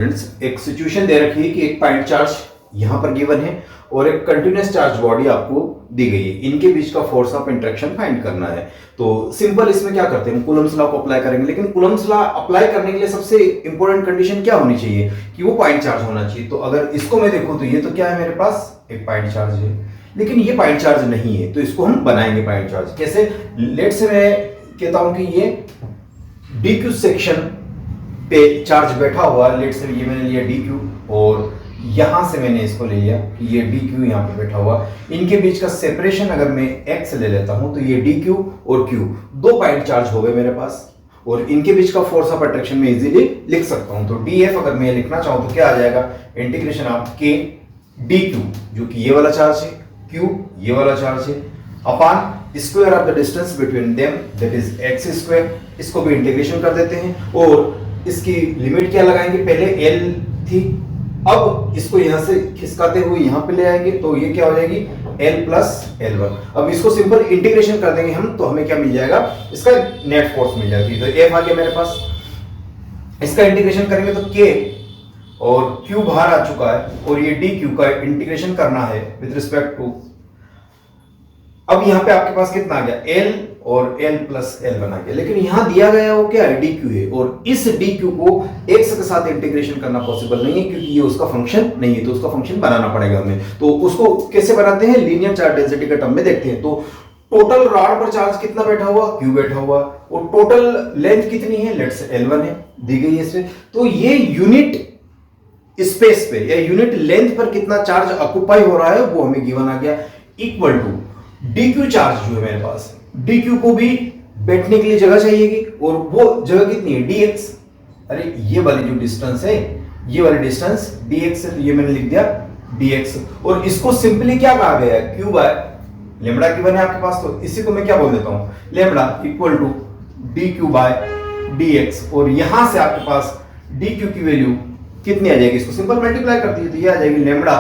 Friends, एक situation दे रखी है कि एक पॉइंट चार्ज यहां पर गिवन है और एक कंटिन्यूअस चार्ज बॉडी आपको दी गई है। इनके बीच का फोर्स ऑफ इंटरेक्शन फाइंड करना है। तो सिंपल इसमें क्या करते हैं, कूलम्स लॉ को अप्लाई करेंगे। लेकिन कूलम्स लॉ अप्लाई करने के लिए सबसे इंपॉर्टेंट कंडीशन क्या होनी चाहिए कि वो पॉइंट चार्ज होना चाहिए। तो अगर इसको मैं देखूं तो ये तो क्या है, मेरे पास एक पॉइंट चार्ज है, लेकिन ये पॉइंट चार्ज नहीं है। तो इसको हम बनाएंगे पॉइंट चार्ज कैसे। लेट से मैं कहता हूं कि ये डी क्यू सेक्शन पे चार्ज बैठा हुआ, लेट से ये मैंने लिया डी क्यू और यहां से मैंने इसको ले लिया कि ये डी क्यू यहां पे बैठा हुआ। इनके बीच का सेपरेशन अगर मैं एक्स ले लेता हूं तो ये डी क्यू और क्यू दो पॉइंट चार्ज हो गए मेरे पास, और इनके बीच का फोर्स ऑफ अट्रैक्शन में इजीली लिख सकता हूं। तो डी एफ अगर मैं लिखना चाहूं तो क्या आ जाएगा, इंटीग्रेशन ऑफ के डी क्यू, जो कि ये वाला चार्ज है, क्यू ये वाला चार्ज है, upon square of the distance between them that is x square. इसको भी इंटीग्रेशन कर देते हैं और इसकी लिमिट क्या लगाएंगे, पहले एल थी, अब इसको यहां से खिसकाते हुए यहां पे ले आएंगे तो ये क्या हो जाएगी एल प्लस एल वन। अब इसको सिंपल इंटीग्रेशन कर देंगे हम तो हमें क्या मिल जाएगा, इसका नेट फोर्स मिल जाएगी। तो एफ आ गया मेरे पास, इसका इंटीग्रेशन करेंगे तो के और क्यू बाहर आ चुका है और ये डी क्यू का इंटीग्रेशन करना है विद रिस्पेक्ट टू। अब यहां पे आपके पास कितना आ गया, एल और एल प्लस एल बना गया। लेकिन यहां दिया गया वो क्या है, डी क्यू है, और इस डी क्यू को एक्स के साथ इंटीग्रेशन करना पॉसिबल नहीं है क्योंकि ये उसका फंक्शन नहीं है। तो उसका फंक्शन बनाना पड़ेगा हमें। तो उसको कैसे बनाते हैं, लीनियर चार्ज डेंसिटी के टर्म में देखते हैं। तो टोटल रॉड पर चार्ज कितना बैठा हुआ, क्यू बैठा हुआ, और टोटल लेंथ कितनी है, लेट्स से L1 है, दी गई है इसमें। तो ये यूनिट स्पेस पे या यूनिट लेंथ पर कितना चार्ज ऑक्युपाई हो रहा है वो हमें गिवन आ गया, equal to D Q charge जो है मेरे पास। डी क्यू को भी बैठने के लिए जगह चाहिएगी और वो जगह कितनी है, डी एक्स। अरे ये वाली जो डिस्टेंस है, ये वाली डिस्टेंस डी एक्स है, तो ये मैंने लिख दिया डी एक्स। और इसको सिंपली क्या कहा गया है, क्यू बाय लेमड़ा गिवन है आपके पास, तो इसी को मैं क्या बोल देता हूं, lambda equal to D Q by D X. और यहां से आपके पास डी क्यू की वैल्यू कितनी आ जाएगी, इसको सिंपल मल्टीप्लाई कर दीजिए तो ये आ जाएगी lambda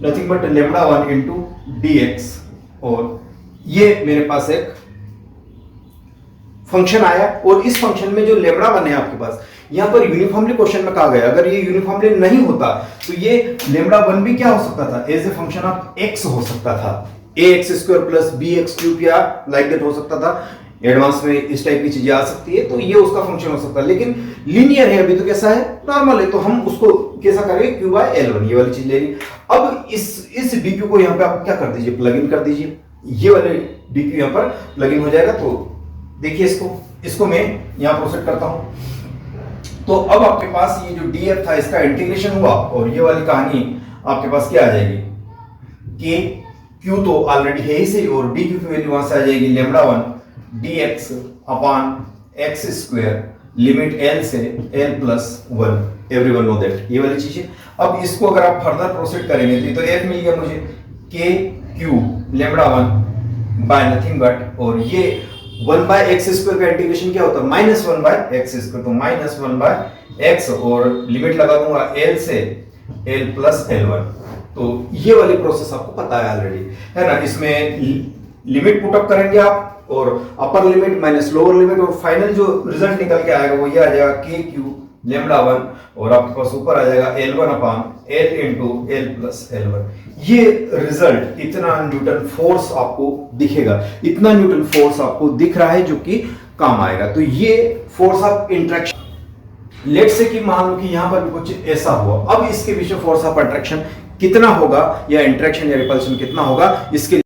nothing but lambda 1 into D X. और ये मेरे पास एक फंक्शन आया, और इस फंक्शन में जो लेमड़ा 1 है आपके पास, यहां पर यूनिफॉर्मली क्वेश्चन में कहा गया, अगर ये यूनिफॉर्मली नहीं होता तो ये लेमड़ा 1 भी क्या हो सकता था, as a function of x हो सकता था, a x square plus b x cube या लाइक दैट हो सकता था। एडवांस में इस टाइप की चीजें आ सकती है, तो ये उसका फंक्शन हो सकता है। लेकिन लीनियर है अभी, तो कैसा है, नॉर्मल है, तो हम उसको कैसा करेंगे, क्यू बाय एल वन, ये वाली चीज ले ली। अब इस डी क्यू को यहाँ पे आप क्या कर दीजिए, प्लग इन कर दीजिए, ये वाले डी क्यू यहाँ पर प्लग इन हो जाएगा। तो देखिए इसको मैं यहाँ प्रोसेड करता हूं। तो अब आपके पास ये जो डी एफ था इसका इंटीग्रेशन हुआ और ये वाली कहानी आपके पास क्या आ जाएगी, के क्यू तो ऑलरेडी है ही सही, और डी क्यू की वैल्यू वहां से आ जाएगी lambda 1 d x upon x square limit l से l plus 1, everyone know that, ये वाली चीज है। अब इसको अगर आप फर्दर प्रोसीड करेंगे तो एफ मिल गया मुझे K Q lambda 1 by nothing but, और ये 1 बाय एक्स स्क्वायर का इंटीग्रेशन क्या होता है, माइनस 1 बाय एक्स स्क्वायर, तो माइनस 1 बाय एक्स, और लिमिट लगा दूंगा एल से एल प्लस L1। तो ये वाली प्रोसेस आपको पता है ऑलरेडी, है ना। इसमें लिमिट पुट अप करेंगे आप, और upper limit minus lower limit, और फाइनल जो रिजल्ट निकल के आएगा वो ये आ जाएगा के क्यू लेमड़ा 1, और आपके पास ऊपर आ जाएगा L1 upon L into L plus L1। ये रिजल्ट, इतना न्यूटन फोर्स आपको दिखेगा, इतना न्यूटन फोर्स आपको दिख रहा है जो कि काम आएगा। तो ये फोर्स ऑफ इंटरेक्शन, लेट से कि मान लो कि यहां पर भी कुछ ऐसा हुआ, अब इसके पीछे फोर्स ऑफ अट्रैक्शन कितना होगा या इंटरेक्शन या रिपल्शन कितना होगा, इसके